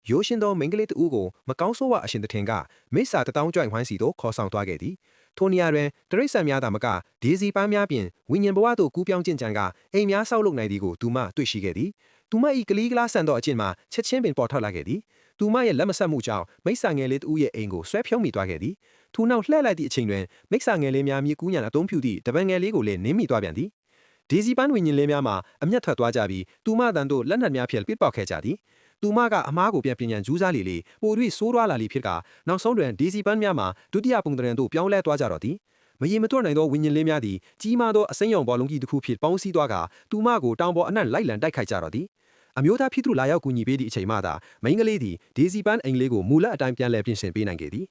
ရိုးရှင်းသောမိန်းကလေးတဦးကိုမကောင်းဆိုးဝါအရှင်သခင်ကမိစ္ဆာတတောင်းကြွိုင်ဝိုင်းစီသို့ခေါ်ဆောင်သွားခဲ့သည်ထိုနေရာတွင်တရိษံများသာမကဒေစီပန်းများပြင်ဝိညာဉ်ဘဝသို့ကူးပြောင်းကျင့်ကြံကအိမ်များဆောက်လုပ်နိုင်သည်ကိုသူမတွေ့ရှိခဲ့သည်သူမ၏ကလေးကလားဆန်သောအကျင့်မှာချက်ချင်းပင်ပေါ်ထွက်လာခဲ့သည်သူမရဲ့လက်မဆက်မှုကြောင့်မိစ္ဆာငယ်လေးတဦးရဲ့အိမ်ကိုဆွဲဖြုံးမိသွားခဲ့သည်ထိုနောက်လှည့်လိုက်သည့်အချိန်တွင်မိစ္ဆာငယ်လေးများမြေကူးညံအသုံးပြုသည့်တပံငယ်လေးကိုလည်းနင်းမိသွားပြန်သည်ဒေစီပန်းဝိညာဉ်လေးများမှာအမျက်ထွက်သွားကြပြီးသူမတန်တို့လက်နက်များဖြင့်ပစ်ပေါက်ခဲ့ကြသည်သူမကအမားကိုပြန်ပြင်ရန်ကြိုးစားလေပို၍ဆိုးရွားလာလိဖြစ်ကနောက်ဆုံးတွင်ဒေစီပန်းများမှာဒုတိယပုံတရံသို့ပြောင်းလဲသွားကြတော့သည်မရေမတွက်နိုင်သောဝိညာဉ်လေးများသည်ကြီးမားသောအစိမ်းရောင်ဘောလုံးကြီးတစ်ခုဖြင့်ပေါင်းစည်းသွားကသူမကိုတောင်ပေါ်အနှံ့လိုက်လံတိုက်ခိုက်ကြတော့သည်အမျိုးသားဖြစ်သူလာရောက်ကူညီပေးသည့်အချိန်မှသာမိန်းကလေးသည်ဒေစီပန်းအိမ်လေးကိုမူလအတိုင်းပြန်လည်ပြင်ဆင်ပေးနိုင်ခဲ့သည်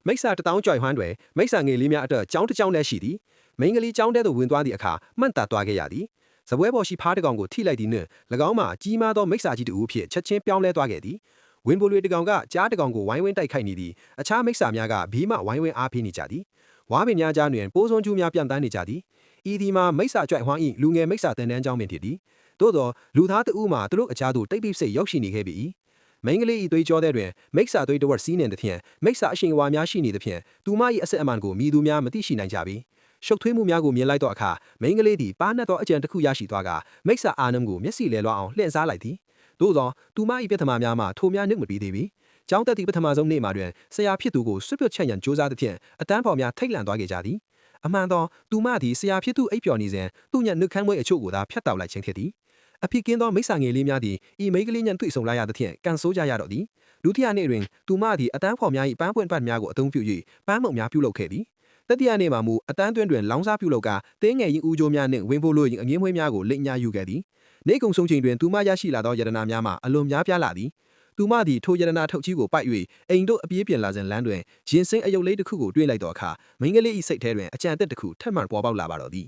မိစ္ဆာတတောင်းကြွိုင်ဟွမ်းတွင်မိစ္ဆာငယ်လေးများအတွက်ကျောင်းတစ်ကျောင်းလည်းရှိသည်မိန်းကလေးကျောင်းထဲသို့ဝင်သွားသည့်အခါမှန်တတ်သွားခဲ့ရသည်စပွဲပေါ်ရှိဖားတကောင်ကိုထိလိုက်သည်နှင့်၎င်းမှာကြီးမားသောမိစ္ဆာကြီးတဦးဖြင့်ချက်ချင်းပြောင်းလဲသွားခဲ့သည်ဝင်းပိုလွေတကောင်ကကြားတကောင်ကိုဝိုင်းဝန်းတိုက်ခိုက်နေသည်အခြားမိစ္ဆာများကဘေးမှဝိုင်းဝန်းအားပေးနေကြသည်ဝါးပင်များကြားတွင်ပိုးစွန်းကျူးများပြန့်တန်းနေကြသည်ဤဒီမှာမိစ္ဆာကြွိုင်ဟွမ်း၏လူငယ်မိစ္ဆာတန်တန်းကြောင်းပင်ဖြစ်သည်သို့သောလူသားတဦးမှာသူတို့အကြားသို့တိတ်ပိစိတ်ရောက်ရှိနေခဲ့ပြီမိန်းကလေး၏သွေးကြောထဲတွင်မိစ္ဆာသွေးတဝက်စီးနေသဖြင့်မိစ္ဆာအရှင်အဝါများရှိနေသဖြင့်သူမ၏အဆက်အမှန်ကိုမြည်သူများမသိရှိနိုင်ကြပြီရှုပ်ထွေးမှုများကိုမြင်လိုက်သောအခါမိန်းကလေးသည်ပါးနှက်သောအကြံတစ်ခုရရှိသွားကမိစ္ဆာအာနမ်ကိုမျက်စိလဲလွှာအောင်လှည့်စားလိုက်သည်သို့သောသူမ၏ပြဿနာများမှာထိုများနှုတ်မပြီးသေးပြီကျောင်းတက်သည့်ပထမဆုံးနေ့မှာတွင်ဆရာဖြစ်သူကိုဆွတ်ပြုတ်ချက်ရန်ကြိုးစားသဖြင့်အတန်းဖော်များထိတ်လန့်သွားခဲ့ကြသည်အမှန်သောသူမသည်ဆရာဖြစ်သူအိပ်ပျော်နေစဉ်သူ့ညနှုတ်ခမ်းမွေးအချို့ကိုသာဖျက်တောက်လိုက်ခြင်းဖြစ်သည်အဖြစ်ကင်းသောမိစ္ဆာငယ်လေးများသည်ဤမိန်းကလေးညံတွေ့ဆုံလာရသဖြင့်ကန်ဆိုးကြရတော့သည်ဒုတိယနေ့တွင်သူမသည်အတန်းဖော်များ၏ပန်းပွင့်ပတ်များကိုအသုံးပြု၍ပန်းမုံများပြုလုပ်ခဲ့သည်တတိယနေ့မှာမူအတန်းတွင်တွင်လောင်းစားပြုလုပ်ကတင်းငယ်ရင်ဦးကျိုးများနှင့်ဝင်းဖိုးလိုရင်အငင်းမွေးများကိုလိမ်ညာယူခဲ့သည်နေကုံဆုံးချိန်တွင်သူမရရှိလာသောယတနာများမှာအလွန်များပြားလာသည်သူမသည်ထိုယတနာထုတ်ကြီးကိုပိုက်၍အိမ်တို့အပြေးပြင်လာစဉ်လမ်းတွင်ရင်စင်းအယုတ်လေးတစ်ခုကိုတွေ့လိုက်သောအခါမိန်းကလေး၏စိတ်ထဲတွင်အကြံအသက်တစ်ခုထပ်မံပေါ်ပေါက်လာပါတော့သည်